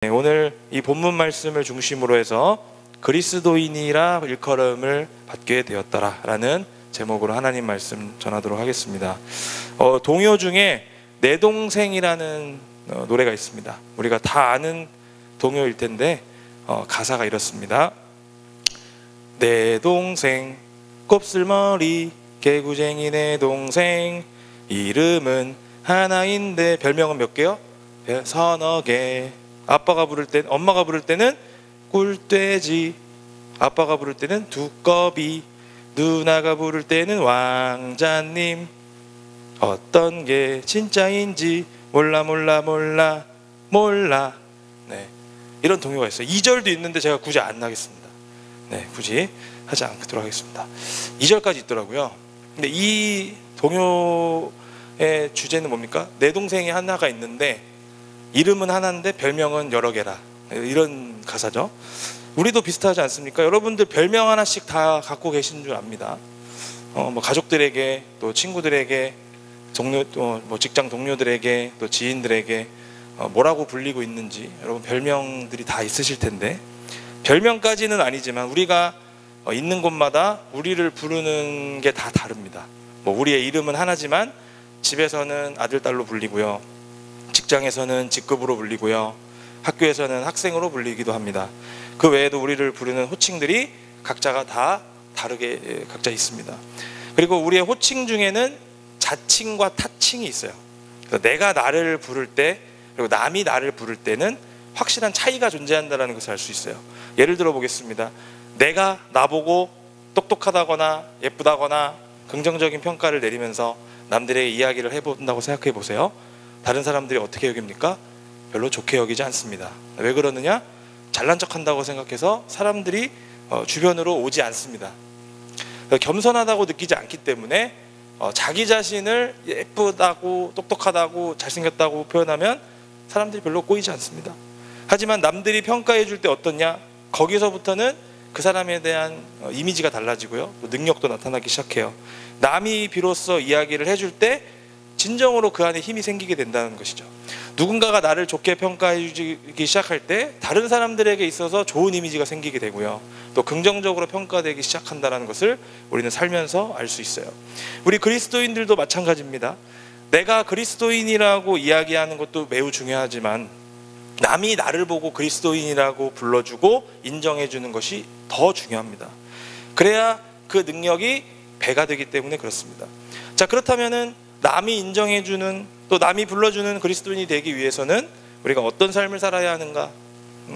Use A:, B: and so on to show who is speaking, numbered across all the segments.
A: 네, 오늘 이 본문 말씀을 중심으로 해서 그리스도인이라 일컬음을 받게 되었더라라는 제목으로 하나님 말씀 전하도록 하겠습니다. 동요 중에 내 동생이라는 노래가 있습니다. 우리가 다 아는 동요일 텐데 가사가 이렇습니다. 내 동생 곱슬머리 개구쟁이 내 동생 이름은 하나인데 별명은 몇 개요? 서너 개. 아빠가 부를 때, 엄마가 부를 때는 꿀돼지, 아빠가 부를 때는 두꺼비, 누나가 부를 때는 왕자님. 어떤 게 진짜인지 몰라. 네, 이런 동요가 있어요. 2절도 있는데 제가 굳이 안 하겠습니다. 네, 굳이 하지 않도록 하겠습니다. 2절까지 있더라고요. 근데 이 동요의 주제는 뭡니까? 내 동생이 하나가 있는데 이름은 하나인데 별명은 여러 개라, 이런 가사죠. 우리도 비슷하지 않습니까? 여러분들 별명 하나씩 다 갖고 계신 줄 압니다. 뭐 가족들에게, 또 친구들에게, 뭐 직장 동료들에게, 또 지인들에게 뭐라고 불리고 있는지 여러분 별명들이 다 있으실 텐데, 별명까지는 아니지만 우리가 있는 곳마다 우리를 부르는 게 다 다릅니다. 뭐 우리의 이름은 하나지만 집에서는 아들, 딸로 불리고요, 직장에서는 직급으로 불리고요, 학교에서는 학생으로 불리기도 합니다. 그 외에도 우리를 부르는 호칭들이 각자가 다 다르게 각자 있습니다. 그리고 우리의 호칭 중에는 자칭과 타칭이 있어요. 그래서 내가 나를 부를 때, 그리고 남이 나를 부를 때는 확실한 차이가 존재한다는 것을 알 수 있어요. 예를 들어 보겠습니다. 내가 나보고 똑똑하다거나 예쁘다거나 긍정적인 평가를 내리면서 남들에게 이야기를 해본다고 생각해 보세요. 다른 사람들이 어떻게 여깁니까? 별로 좋게 여기지 않습니다. 왜 그러느냐? 잘난 척한다고 생각해서 사람들이 주변으로 오지 않습니다. 겸손하다고 느끼지 않기 때문에 자기 자신을 예쁘다고, 똑똑하다고, 잘생겼다고 표현하면 사람들이 별로 꼬이지 않습니다. 하지만 남들이 평가해 줄 때 어떻냐? 거기서부터는 그 사람에 대한 이미지가 달라지고요, 능력도 나타나기 시작해요. 남이 비로소 이야기를 해줄 때 진정으로 그 안에 힘이 생기게 된다는 것이죠. 누군가가 나를 좋게 평가해 주기 시작할 때 다른 사람들에게 있어서 좋은 이미지가 생기게 되고요, 또 긍정적으로 평가되기 시작한다는 것을 우리는 살면서 알 수 있어요. 우리 그리스도인들도 마찬가지입니다. 내가 그리스도인이라고 이야기하는 것도 매우 중요하지만 남이 나를 보고 그리스도인이라고 불러주고 인정해주는 것이 더 중요합니다. 그래야 그 능력이 배가 되기 때문에 그렇습니다. 자, 그렇다면은 남이 인정해주는, 또 남이 불러주는 그리스도인이 되기 위해서는 우리가 어떤 삶을 살아야 하는가?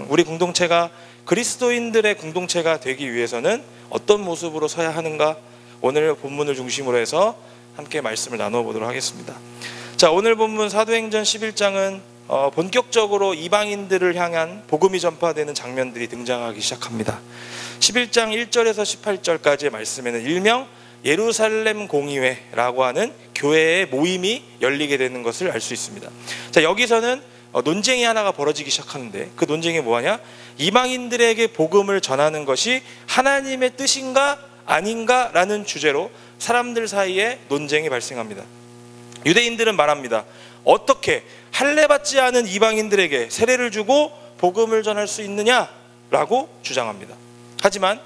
A: 우리 공동체가 그리스도인들의 공동체가 되기 위해서는 어떤 모습으로 서야 하는가? 오늘 본문을 중심으로 해서 함께 말씀을 나눠보도록 하겠습니다. 자, 오늘 본문 사도행전 11장은 본격적으로 이방인들을 향한 복음이 전파되는 장면들이 등장하기 시작합니다. 11장 1절에서 18절까지의 말씀에는 일명 예루살렘 공의회라고 하는 교회의 모임이 열리게 되는 것을 알 수 있습니다. 자, 여기서는 논쟁이 하나가 벌어지기 시작하는데, 그 논쟁이 뭐하냐? 이방인들에게 복음을 전하는 것이 하나님의 뜻인가 아닌가 라는 주제로 사람들 사이에 논쟁이 발생합니다. 유대인들은 말합니다. 어떻게 할례받지 않은 이방인들에게 세례를 주고 복음을 전할 수 있느냐라고 주장합니다. 하지만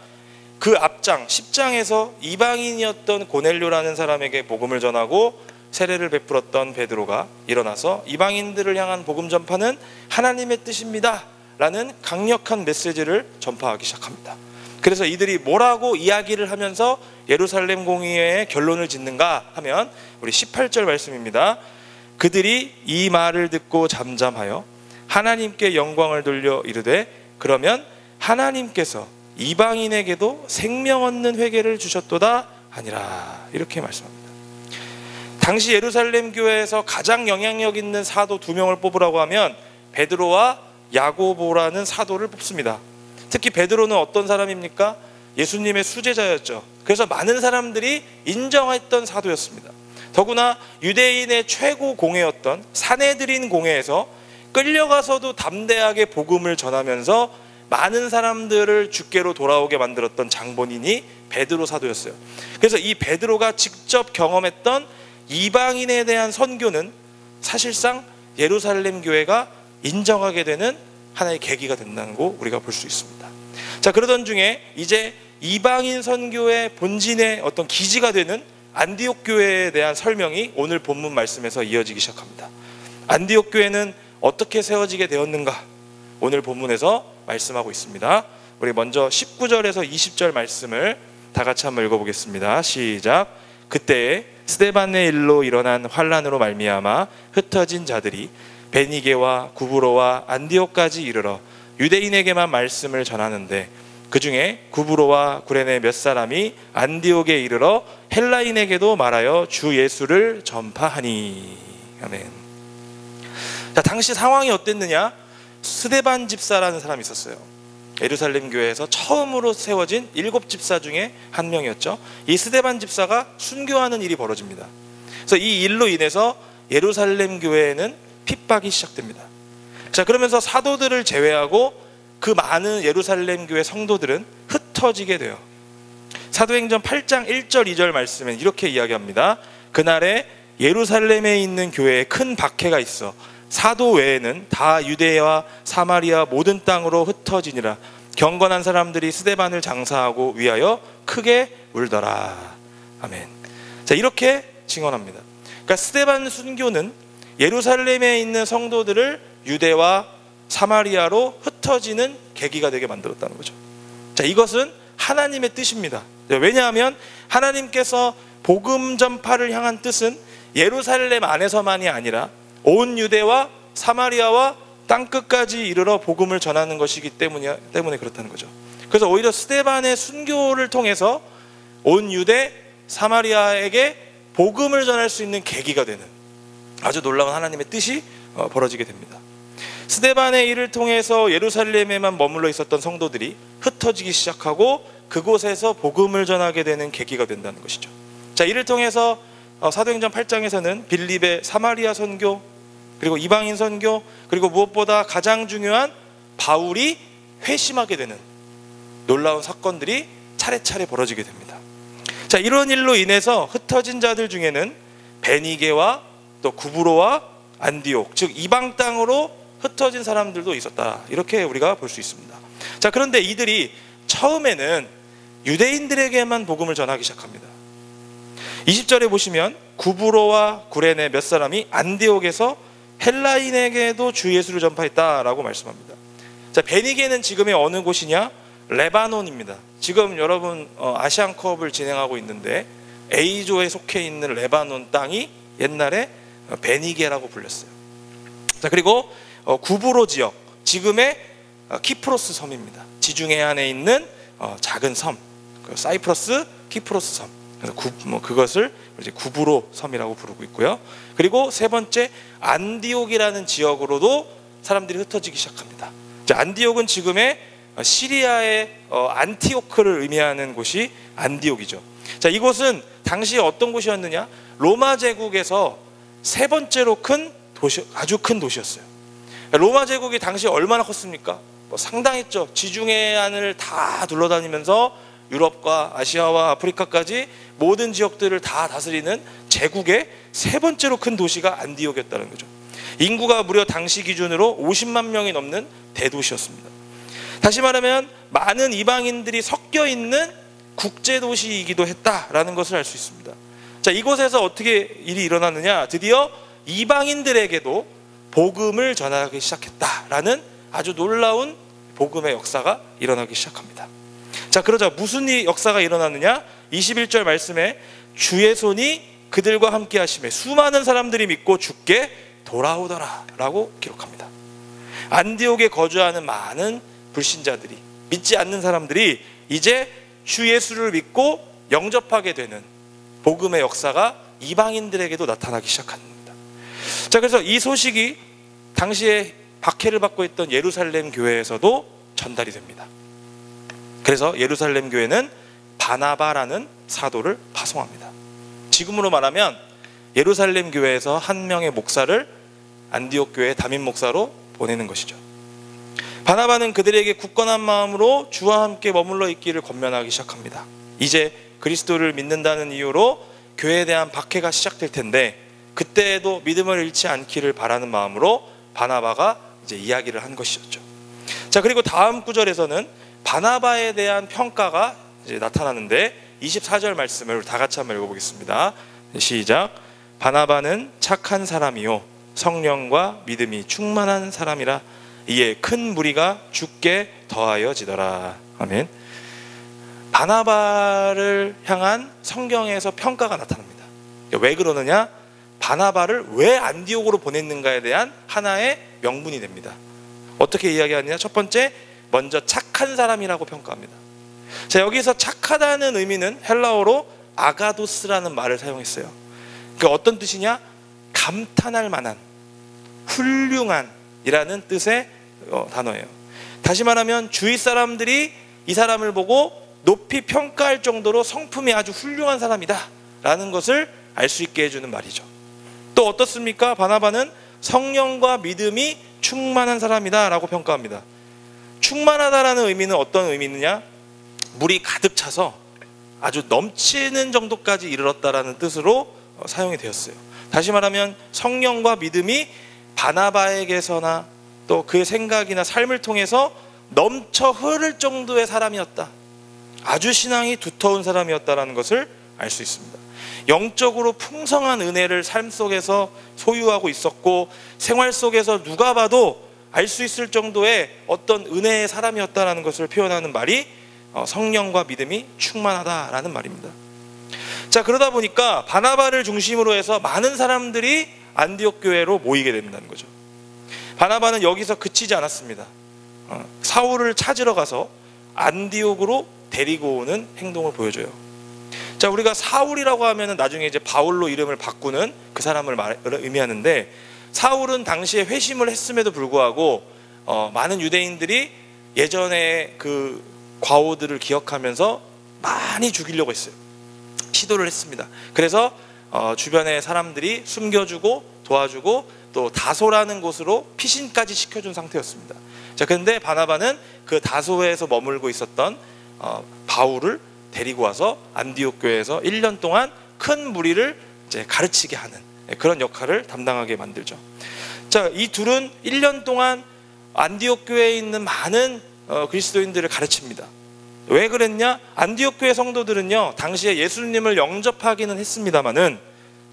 A: 그 앞장 10장에서 이방인이었던 고넬료라는 사람에게 복음을 전하고 세례를 베풀었던 베드로가 일어나서 이방인들을 향한 복음 전파는 하나님의 뜻입니다 라는 강력한 메시지를 전파하기 시작합니다. 그래서 이들이 뭐라고 이야기를 하면서 예루살렘 공의회의 결론을 짓는가 하면 우리 18절 말씀입니다. 그들이 이 말을 듣고 잠잠하여 하나님께 영광을 돌려 이르되 그러면 하나님께서 이방인에게도 생명 얻는 회개를 주셨도다 하니라, 이렇게 말씀합니다. 당시 예루살렘 교회에서 가장 영향력 있는 사도 2명을 뽑으라고 하면 베드로와 야고보라는 사도를 뽑습니다. 특히 베드로는 어떤 사람입니까? 예수님의 수제자였죠. 그래서 많은 사람들이 인정했던 사도였습니다. 더구나 유대인의 최고 공회였던 사내들인 공회에서 끌려가서도 담대하게 복음을 전하면서 많은 사람들을 주께로 돌아오게 만들었던 장본인이 베드로 사도였어요. 그래서 이 베드로가 직접 경험했던 이방인에 대한 선교는 사실상 예루살렘 교회가 인정하게 되는 하나의 계기가 된다고 우리가 볼 수 있습니다. 자, 그러던 중에 이제 이방인 선교의 본진의 어떤 기지가 되는 안디옥 교회에 대한 설명이 오늘 본문 말씀에서 이어지기 시작합니다. 안디옥 교회는 어떻게 세워지게 되었는가? 오늘 본문에서 말씀하고 있습니다. 우리 먼저 19절에서 20절 말씀을 다 같이 한번 읽어보겠습니다. 시작. 그때에 스데반의 일로 일어난 환란으로 말미암아 흩어진 자들이 베니게와 구브로와 안디옥까지 이르러 유대인에게만 말씀을 전하는데, 그 중에 구브로와 구레네 몇 사람이 안디옥에 이르러 헬라인에게도 말하여 주 예수를 전파하니. 아멘. 자, 당시 상황이 어땠느냐? 스데반 집사라는 사람이 있었어요. 예루살렘 교회에서 처음으로 세워진 7집사 중에 한 명이었죠. 이 스데반 집사가 순교하는 일이 벌어집니다. 그래서 이 일로 인해서 예루살렘 교회에는 핍박이 시작됩니다. 자, 그러면서 사도들을 제외하고 그 많은 예루살렘 교회 성도들은 흩어지게 돼요. 사도행전 8장 1절 2절 말씀엔 이렇게 이야기합니다. 그날에 예루살렘에 있는 교회에 큰 박해가 있어 사도 외에는 다 유대와 사마리아 모든 땅으로 흩어지니라. 경건한 사람들이 스데반을 장사하고 위하여 크게 울더라. 아멘. 자, 이렇게 증언합니다. 그러니까 스데반 순교는 예루살렘에 있는 성도들을 유대와 사마리아로 흩어지는 계기가 되게 만들었다는 거죠. 자, 이것은 하나님의 뜻입니다. 왜냐하면 하나님께서 복음 전파를 향한 뜻은 예루살렘 안에서만이 아니라 온 유대와 사마리아와 땅끝까지 이르러 복음을 전하는 것이기 때문에 그렇다는 거죠. 그래서 오히려 스데반의 순교를 통해서 온 유대, 사마리아에게 복음을 전할 수 있는 계기가 되는 아주 놀라운 하나님의 뜻이 벌어지게 됩니다. 스데반의 일을 통해서 예루살렘에만 머물러 있었던 성도들이 흩어지기 시작하고 그곳에서 복음을 전하게 되는 계기가 된다는 것이죠. 자, 이를 통해서 사도행전 8장에서는 빌립의 사마리아 선교, 그리고 이방인 선교, 그리고 무엇보다 가장 중요한 바울이 회심하게 되는 놀라운 사건들이 차례차례 벌어지게 됩니다. 자, 이런 일로 인해서 흩어진 자들 중에는 베니게와 또 구브로와 안디옥, 즉 이방 땅으로 흩어진 사람들도 있었다. 이렇게 우리가 볼 수 있습니다. 자, 그런데 이들이 처음에는 유대인들에게만 복음을 전하기 시작합니다. 20절에 보시면 구브로와 구레네 몇 사람이 안디옥에서 헬라인에게도 주 예수를 전파했다라고 말씀합니다. 자, 베니게는 지금의 어느 곳이냐? 레바논입니다. 지금 여러분 아시안컵을 진행하고 있는데 A조에 속해 있는 레바논 땅이 옛날에 베니게라고 불렸어요. 자, 그리고 구브로 지역, 지금의 키프로스 섬입니다. 지중해 해안에 있는 작은 섬, 사이프러스 키프로스 섬. 그래서 그것을 이제 구브로 섬이라고 부르고 있고요. 그리고 세 번째 안디옥이라는 지역으로도 사람들이 흩어지기 시작합니다. 자, 안디옥은 지금의 시리아의 안티오크를 의미하는 곳이 안디옥이죠. 자, 이곳은 당시에 어떤 곳이었느냐? 로마 제국에서 세 번째로 큰 도시, 아주 큰 도시였어요. 로마 제국이 당시에 얼마나 컸습니까? 상당했죠. 지중해안을 다 둘러다니면서 유럽과 아시아와 아프리카까지 모든 지역들을 다 다스리는 제국의 세 번째로 큰 도시가 안디옥이었다는 거죠. 인구가 무려 당시 기준으로 50만 명이 넘는 대도시였습니다. 다시 말하면 많은 이방인들이 섞여 있는 국제도시이기도 했다라는 것을 알 수 있습니다. 자, 이곳에서 어떻게 일이 일어났느냐? 드디어 이방인들에게도 복음을 전하기 시작했다라는 아주 놀라운 복음의 역사가 일어나기 시작합니다. 자, 그러자 무슨 역사가 일어나느냐? 21절 말씀에 주의 손이 그들과 함께 하심에 수많은 사람들이 믿고 주께 돌아오더라 라고 기록합니다. 안디옥에 거주하는 많은 불신자들이, 믿지 않는 사람들이 이제 주 예수를 믿고 영접하게 되는 복음의 역사가 이방인들에게도 나타나기 시작합니다. 자, 그래서 이 소식이 당시에 박해를 받고 있던 예루살렘 교회에서도 전달이 됩니다. 그래서 예루살렘 교회는 바나바라는 사도를 파송합니다. 지금으로 말하면 예루살렘 교회에서 한 명의 목사를 안디옥 교회 담임 목사로 보내는 것이죠. 바나바는 그들에게 굳건한 마음으로 주와 함께 머물러 있기를 권면하기 시작합니다. 이제 그리스도를 믿는다는 이유로 교회에 대한 박해가 시작될 텐데 그때에도 믿음을 잃지 않기를 바라는 마음으로 바나바가 이제 이야기를 한 것이었죠. 자, 그리고 다음 구절에서는 바나바에 대한 평가가 이제 나타나는데 24절 말씀을 다 같이 한번 읽어보겠습니다. 시작. 바나바는 착한 사람이요 성령과 믿음이 충만한 사람이라 이에 큰 무리가 죽게 더하여지더라. 아멘. 바나바를 향한 성경에서 평가가 나타납니다. 왜 그러느냐? 바나바를 왜 안디옥으로 보냈는가에 대한 하나의 명분이 됩니다. 어떻게 이야기하느냐? 첫 번째, 먼저 착한 사람이라고 평가합니다. 자, 여기서 착하다는 의미는 헬라어로 아가도스라는 말을 사용했어요. 그러니까 어떤 뜻이냐? 감탄할 만한, 훌륭한 이라는 뜻의 단어예요. 다시 말하면 주위 사람들이 이 사람을 보고 높이 평가할 정도로 성품이 아주 훌륭한 사람이다 라는 것을 알 수 있게 해주는 말이죠. 또 어떻습니까? 바나바는 성령과 믿음이 충만한 사람이다 라고 평가합니다. 충만하다라는 의미는 어떤 의미느냐? 물이 가득 차서 아주 넘치는 정도까지 이르렀다라는 뜻으로 사용이 되었어요. 다시 말하면 성령과 믿음이 바나바에게서나 또 그의 생각이나 삶을 통해서 넘쳐 흐를 정도의 사람이었다. 아주 신앙이 두터운 사람이었다라는 것을 알 수 있습니다. 영적으로 풍성한 은혜를 삶 속에서 소유하고 있었고 생활 속에서 누가 봐도 알 수 있을 정도의 어떤 은혜의 사람이었다라는 것을 표현하는 말이 성령과 믿음이 충만하다라는 말입니다. 자, 그러다 보니까 바나바를 중심으로 해서 많은 사람들이 안디옥 교회로 모이게 된다는 거죠. 바나바는 여기서 그치지 않았습니다. 사울을 찾으러 가서 안디옥으로 데리고 오는 행동을 보여줘요. 자, 우리가 사울이라고 하면은 나중에 이제 바울로 이름을 바꾸는 그 사람을 의미하는데, 사울은 당시에 회심을 했음에도 불구하고 많은 유대인들이 예전에 그 과오들을 기억하면서 많이 죽이려고 했어요. 시도를 했습니다. 그래서 주변의 사람들이 숨겨주고 도와주고 또 다소라는 곳으로 피신까지 시켜준 상태였습니다. 자, 그런데 바나바는 그 다소에서 머물고 있었던 바울을 데리고 와서 안디옥 교회에서 1년 동안 큰 무리를 이제 가르치게 하는 그런 역할을 담당하게 만들죠. 자, 이 둘은 1년 동안 안디옥 교회에 있는 많은 그리스도인들을 가르칩니다. 왜 그랬냐? 안디옥 교회 성도들은요, 당시에 예수님을 영접하기는 했습니다마는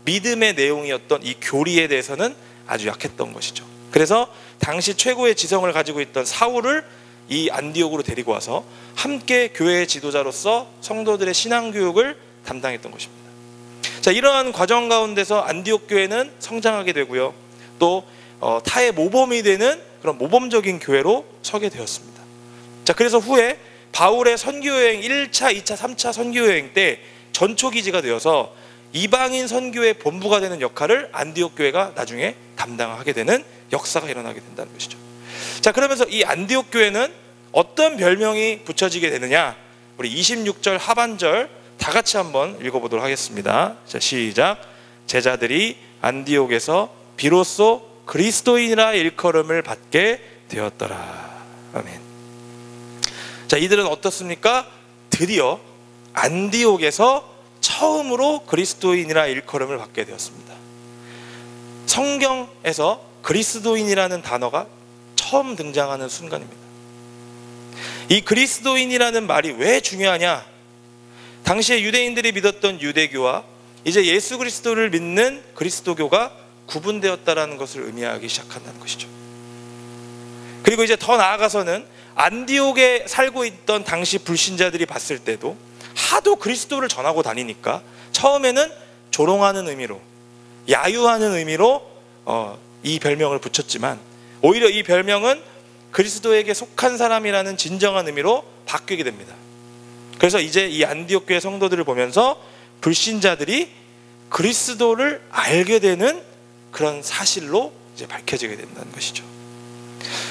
A: 믿음의 내용이었던 이 교리에 대해서는 아주 약했던 것이죠. 그래서 당시 최고의 지성을 가지고 있던 사울을 이 안디옥으로 데리고 와서 함께 교회의 지도자로서 성도들의 신앙교육을 담당했던 것입니다. 자, 이러한 과정 가운데서 안디옥 교회는 성장하게 되고요, 또 타의 모범이 되는 그런 모범적인 교회로 서게 되었습니다. 자, 그래서 후에 바울의 선교여행 1차, 2차, 3차 선교여행 때 전초기지가 되어서 이방인 선교의 본부가 되는 역할을 안디옥 교회가 나중에 담당하게 되는 역사가 일어나게 된다는 것이죠. 자, 그러면서 이 안디옥 교회는 어떤 별명이 붙여지게 되느냐? 우리 26절 하반절 다 같이 한번 읽어보도록 하겠습니다. 자, 시작. 제자들이 안디옥에서 비로소 그리스도인이라 일컬음을 받게 되었더라. 아멘. 자, 이들은 어떻습니까? 드디어 안디옥에서 처음으로 그리스도인이라 일컬음을 받게 되었습니다. 성경에서 그리스도인이라는 단어가 처음 등장하는 순간입니다. 이 그리스도인이라는 말이 왜 중요하냐? 당시에 유대인들이 믿었던 유대교와 이제 예수 그리스도를 믿는 그리스도교가 구분되었다라는 것을 의미하기 시작한다는 것이죠. 그리고 이제 더 나아가서는 안디옥에 살고 있던 당시 불신자들이 봤을 때도 하도 그리스도를 전하고 다니니까 처음에는 조롱하는 의미로, 야유하는 의미로 이 별명을 붙였지만 오히려 이 별명은 그리스도에게 속한 사람이라는 진정한 의미로 바뀌게 됩니다. 그래서 이제 이 안디옥 교회 성도들을 보면서 불신자들이 그리스도를 알게 되는 그런 사실로 이제 밝혀지게 된다는 것이죠.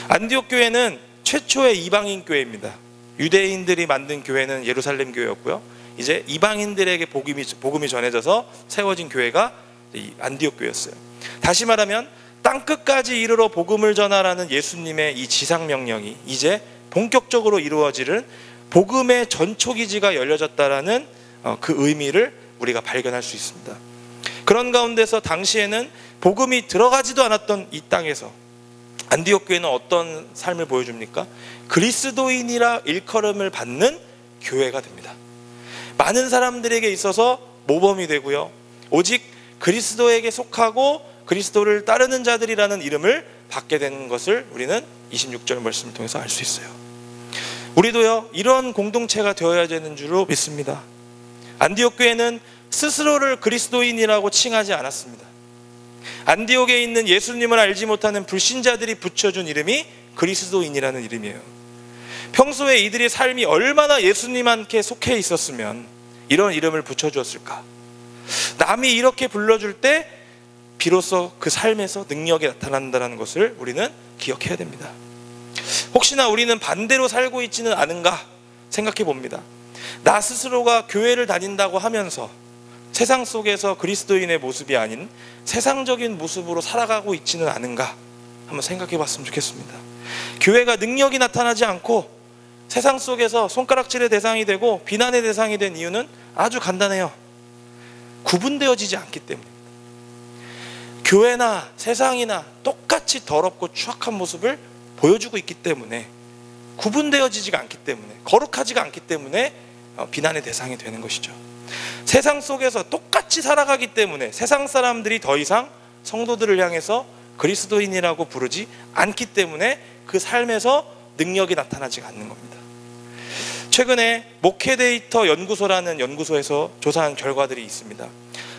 A: 안디옥 교회는 최초의 이방인 교회입니다. 유대인들이 만든 교회는 예루살렘 교회였고요, 이제 이방인들에게 복음이 전해져서 세워진 교회가 이 안디옥 교회였어요. 다시 말하면 땅끝까지 이르러 복음을 전하라는 예수님의 이 지상명령이 이제 본격적으로 이루어지는 복음의 전초기지가 열려졌다라는 그 의미를 우리가 발견할 수 있습니다. 그런 가운데서 당시에는 복음이 들어가지도 않았던 이 땅에서 안디옥 교회는 어떤 삶을 보여줍니까? 그리스도인이라 일컬음을 받는 교회가 됩니다. 많은 사람들에게 있어서 모범이 되고요, 오직 그리스도에게 속하고 그리스도를 따르는 자들이라는 이름을 받게 되는 것을 우리는 26절 말씀을 통해서 알 수 있어요. 우리도요, 이런 공동체가 되어야 되는 줄로 믿습니다. 안디옥 교회는 스스로를 그리스도인이라고 칭하지 않았습니다. 안디옥에 있는 예수님을 알지 못하는 불신자들이 붙여준 이름이 그리스도인이라는 이름이에요. 평소에 이들의 삶이 얼마나 예수님한테 속해 있었으면 이런 이름을 붙여주었을까? 남이 이렇게 불러줄 때 비로소 그 삶에서 능력이 나타난다는 것을 우리는 기억해야 됩니다. 혹시나 우리는 반대로 살고 있지는 않은가 생각해 봅니다. 나 스스로가 교회를 다닌다고 하면서 세상 속에서 그리스도인의 모습이 아닌 세상적인 모습으로 살아가고 있지는 않은가 한번 생각해 봤으면 좋겠습니다. 교회가 능력이 나타나지 않고 세상 속에서 손가락질의 대상이 되고 비난의 대상이 된 이유는 아주 간단해요. 구분되어지지 않기 때문입니다. 교회나 세상이나 똑같이 더럽고 추악한 모습을 보여주고 있기 때문에, 구분되어지지가 않기 때문에, 거룩하지가 않기 때문에 비난의 대상이 되는 것이죠. 세상 속에서 똑같이 살아가기 때문에 세상 사람들이 더 이상 성도들을 향해서 그리스도인이라고 부르지 않기 때문에 그 삶에서 능력이 나타나지 않는 겁니다. 최근에 목회 데이터 연구소라는 연구소에서 조사한 결과들이 있습니다.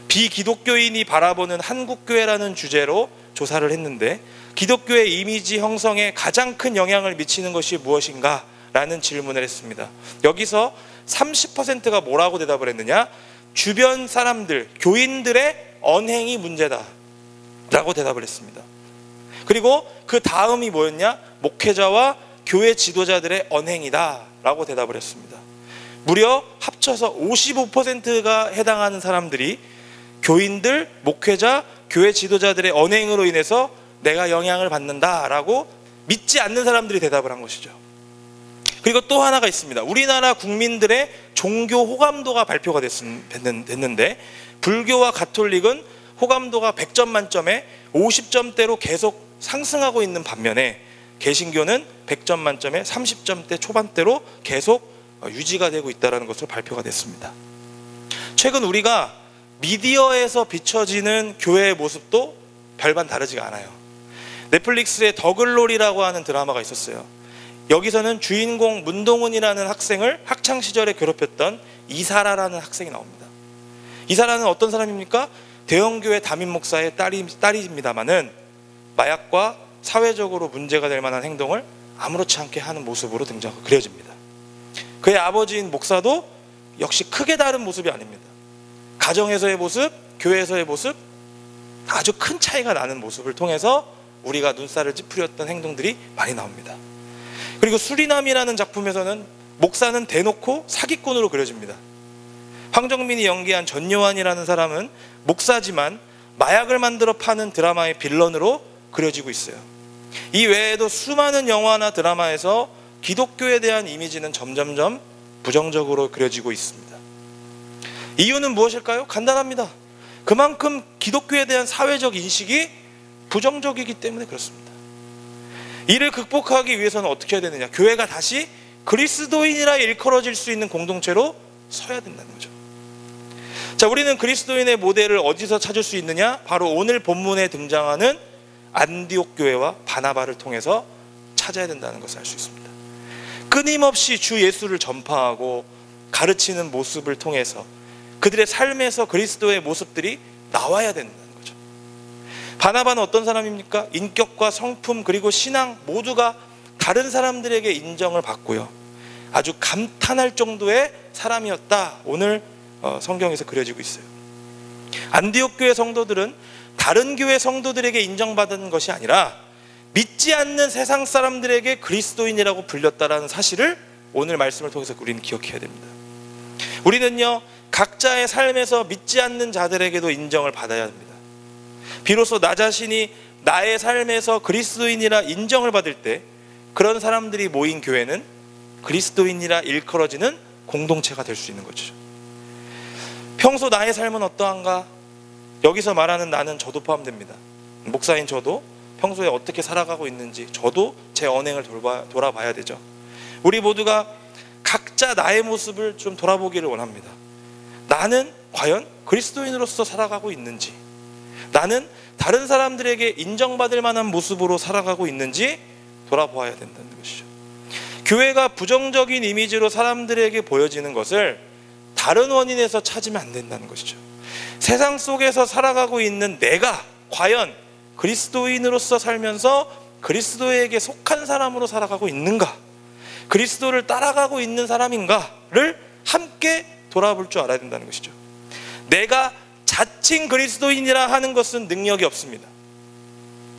A: 비기독교인이 바라보는 한국교회라는 주제로 조사를 했는데, 기독교의 이미지 형성에 가장 큰 영향을 미치는 것이 무엇인가? 라는 질문을 했습니다. 여기서 30%가 뭐라고 대답을 했느냐? 주변 사람들, 교인들의 언행이 문제다 라고 대답을 했습니다. 그리고 그 다음이 뭐였냐? 목회자와 교회 지도자들의 언행이다 라고 대답을 했습니다. 무려 합쳐서 55%가 해당하는 사람들이 교인들, 목회자, 교회 지도자들의 언행으로 인해서 내가 영향을 받는다라고 믿지 않는 사람들이 대답을 한 것이죠. 그리고 또 하나가 있습니다. 우리나라 국민들의 종교 호감도가 발표가 됐는데, 불교와 가톨릭은 호감도가 100점 만점에 50점대로 계속 상승하고 있는 반면에 개신교는 100점 만점에 30점대 초반대로 계속 유지가 되고 있다는 것으로 발표가 됐습니다. 최근 우리가 미디어에서 비춰지는 교회의 모습도 별반 다르지가 않아요. 넷플릭스의 더글로리라고 하는 드라마가 있었어요. 여기서는 주인공 문동은이라는 학생을 학창시절에 괴롭혔던 이사라라는 학생이 나옵니다. 이사라는 어떤 사람입니까? 대형교회 담임 목사의 딸입니다마는 마약과 사회적으로 문제가 될 만한 행동을 아무렇지 않게 하는 모습으로 그려집니다. 그의 아버지인 목사도 역시 크게 다른 모습이 아닙니다. 가정에서의 모습, 교회에서의 모습, 아주 큰 차이가 나는 모습을 통해서 우리가 눈살을 찌푸렸던 행동들이 많이 나옵니다. 그리고 수리남이라는 작품에서는 목사는 대놓고 사기꾼으로 그려집니다. 황정민이 연기한 전요한이라는 사람은 목사지만 마약을 만들어 파는 드라마의 빌런으로 그려지고 있어요. 이 외에도 수많은 영화나 드라마에서 기독교에 대한 이미지는 점점점 부정적으로 그려지고 있습니다. 이유는 무엇일까요? 간단합니다. 그만큼 기독교에 대한 사회적 인식이 부정적이기 때문에 그렇습니다. 이를 극복하기 위해서는 어떻게 해야 되느냐? 교회가 다시 그리스도인이라 일컬어질 수 있는 공동체로 서야 된다는 거죠. 자, 우리는 그리스도인의 모델을 어디서 찾을 수 있느냐? 바로 오늘 본문에 등장하는 안디옥 교회와 바나바를 통해서 찾아야 된다는 것을 알 수 있습니다. 끊임없이 주 예수를 전파하고 가르치는 모습을 통해서 그들의 삶에서 그리스도의 모습들이 나와야 된다는 거죠. 바나바는 어떤 사람입니까? 인격과 성품 그리고 신앙 모두가 다른 사람들에게 인정을 받고요, 아주 감탄할 정도의 사람이었다. 오늘 성경에서 그려지고 있어요. 안디옥 교회 성도들은 다른 교회 성도들에게 인정받은 것이 아니라 믿지 않는 세상 사람들에게 그리스도인이라고 불렸다라는 사실을 오늘 말씀을 통해서 우리는 기억해야 됩니다. 우리는요, 각자의 삶에서 믿지 않는 자들에게도 인정을 받아야 합니다. 비로소 나 자신이 나의 삶에서 그리스도인이라 인정을 받을 때 그런 사람들이 모인 교회는 그리스도인이라 일컬어지는 공동체가 될 수 있는 거죠. 평소 나의 삶은 어떠한가? 여기서 말하는 나는 저도 포함됩니다. 목사인 저도 평소에 어떻게 살아가고 있는지 저도 제 언행을 돌아봐야 되죠. 우리 모두가 각자 나의 모습을 좀 돌아보기를 원합니다. 나는 과연 그리스도인으로서 살아가고 있는지, 나는 다른 사람들에게 인정받을 만한 모습으로 살아가고 있는지 돌아보아야 된다는 것이죠. 교회가 부정적인 이미지로 사람들에게 보여지는 것을 다른 원인에서 찾으면 안 된다는 것이죠. 세상 속에서 살아가고 있는 내가 과연 그리스도인으로서 살면서 그리스도에게 속한 사람으로 살아가고 있는가, 그리스도를 따라가고 있는 사람인가를 함께 돌아볼 줄 알아야 된다는 것이죠. 내가 자칭 그리스도인이라 하는 것은 능력이 없습니다.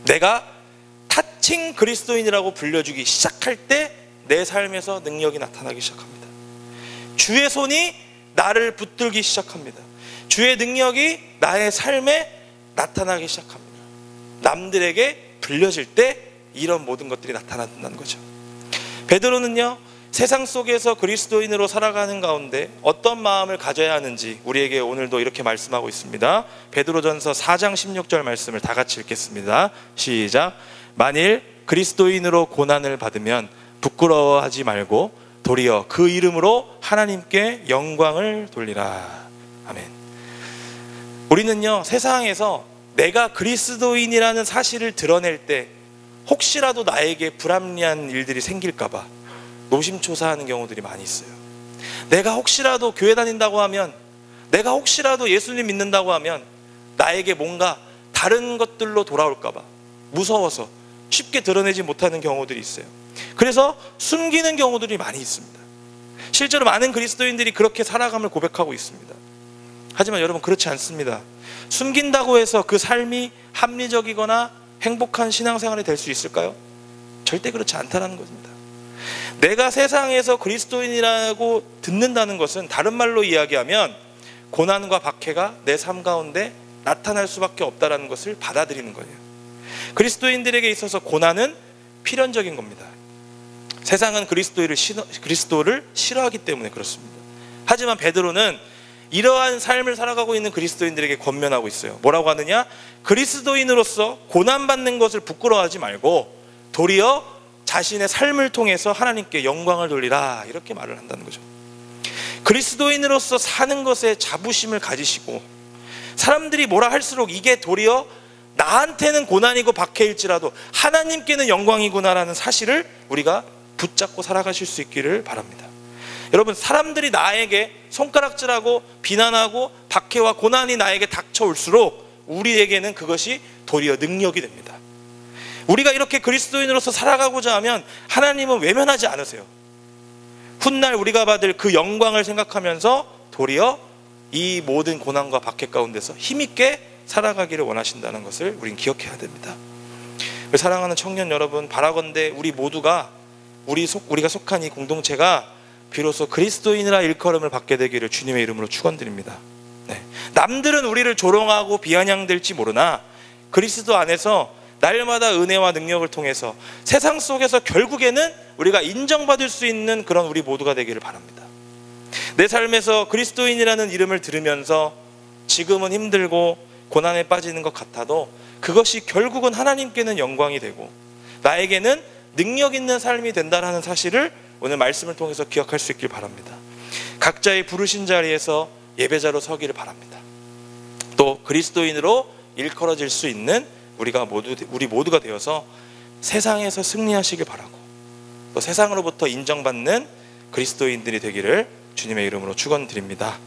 A: 내가 타칭 그리스도인이라고 불려주기 시작할 때 내 삶에서 능력이 나타나기 시작합니다. 주의 손이 나를 붙들기 시작합니다. 주의 능력이 나의 삶에 나타나기 시작합니다. 남들에게 불려질 때 이런 모든 것들이 나타난다는 거죠. 베드로는요, 세상 속에서 그리스도인으로 살아가는 가운데 어떤 마음을 가져야 하는지 우리에게 오늘도 이렇게 말씀하고 있습니다. 베드로전서 4장 16절 말씀을 다 같이 읽겠습니다. 시작. 만일 그리스도인으로 고난을 받으면 부끄러워하지 말고 도리어 그 이름으로 하나님께 영광을 돌리라. 아멘. 우리는요, 세상에서 내가 그리스도인이라는 사실을 드러낼 때 혹시라도 나에게 불합리한 일들이 생길까봐 노심초사하는 경우들이 많이 있어요. 내가 혹시라도 교회 다닌다고 하면, 내가 혹시라도 예수님 믿는다고 하면 나에게 뭔가 다른 것들로 돌아올까봐 무서워서 쉽게 드러내지 못하는 경우들이 있어요. 그래서 숨기는 경우들이 많이 있습니다. 실제로 많은 그리스도인들이 그렇게 살아감을 고백하고 있습니다. 하지만 여러분, 그렇지 않습니다. 숨긴다고 해서 그 삶이 합리적이거나 행복한 신앙생활이 될 수 있을까요? 절대 그렇지 않다는 것입니다. 내가 세상에서 그리스도인이라고 듣는다는 것은 다른 말로 이야기하면 고난과 박해가 내 삶 가운데 나타날 수밖에 없다는 것을 받아들이는 거예요. 그리스도인들에게 있어서 고난은 필연적인 겁니다. 세상은 그리스도를 싫어하기 때문에 그렇습니다. 하지만 베드로는 이러한 삶을 살아가고 있는 그리스도인들에게 권면하고 있어요. 뭐라고 하느냐? 그리스도인으로서 고난받는 것을 부끄러워하지 말고 도리어 자신의 삶을 통해서 하나님께 영광을 돌리라, 이렇게 말을 한다는 거죠. 그리스도인으로서 사는 것에 자부심을 가지시고, 사람들이 뭐라 할수록 이게 도리어 나한테는 고난이고 박해일지라도 하나님께는 영광이구나라는 사실을 우리가 붙잡고 살아가실 수 있기를 바랍니다. 여러분, 사람들이 나에게 손가락질하고 비난하고 박해와 고난이 나에게 닥쳐올수록 우리에게는 그것이 도리어 능력이 됩니다. 우리가 이렇게 그리스도인으로서 살아가고자 하면 하나님은 외면하지 않으세요. 훗날 우리가 받을 그 영광을 생각하면서 도리어 이 모든 고난과 박해 가운데서 힘있게 살아가기를 원하신다는 것을 우린 기억해야 됩니다. 사랑하는 청년 여러분, 바라건대 우리 모두가 우리가 속한 이 공동체가 비로소 그리스도인이라 일컬음을 받게 되기를 주님의 이름으로 축원드립니다. 네. 남들은 우리를 조롱하고 비아냥댈지 모르나 그리스도 안에서 날마다 은혜와 능력을 통해서 세상 속에서 결국에는 우리가 인정받을 수 있는 그런 우리 모두가 되기를 바랍니다. 내 삶에서 그리스도인이라는 이름을 들으면서 지금은 힘들고 고난에 빠지는 것 같아도 그것이 결국은 하나님께는 영광이 되고 나에게는 능력 있는 삶이 된다는 사실을 오늘 말씀을 통해서 기억할 수 있길 바랍니다. 각자의 부르신 자리에서 예배자로 서기를 바랍니다. 또 그리스도인으로 일컬어질 수 있는 우리 모두가 되어서 세상에서 승리하시길 바라고, 또 세상으로부터 인정받는 그리스도인들이 되기를 주님의 이름으로 축원드립니다.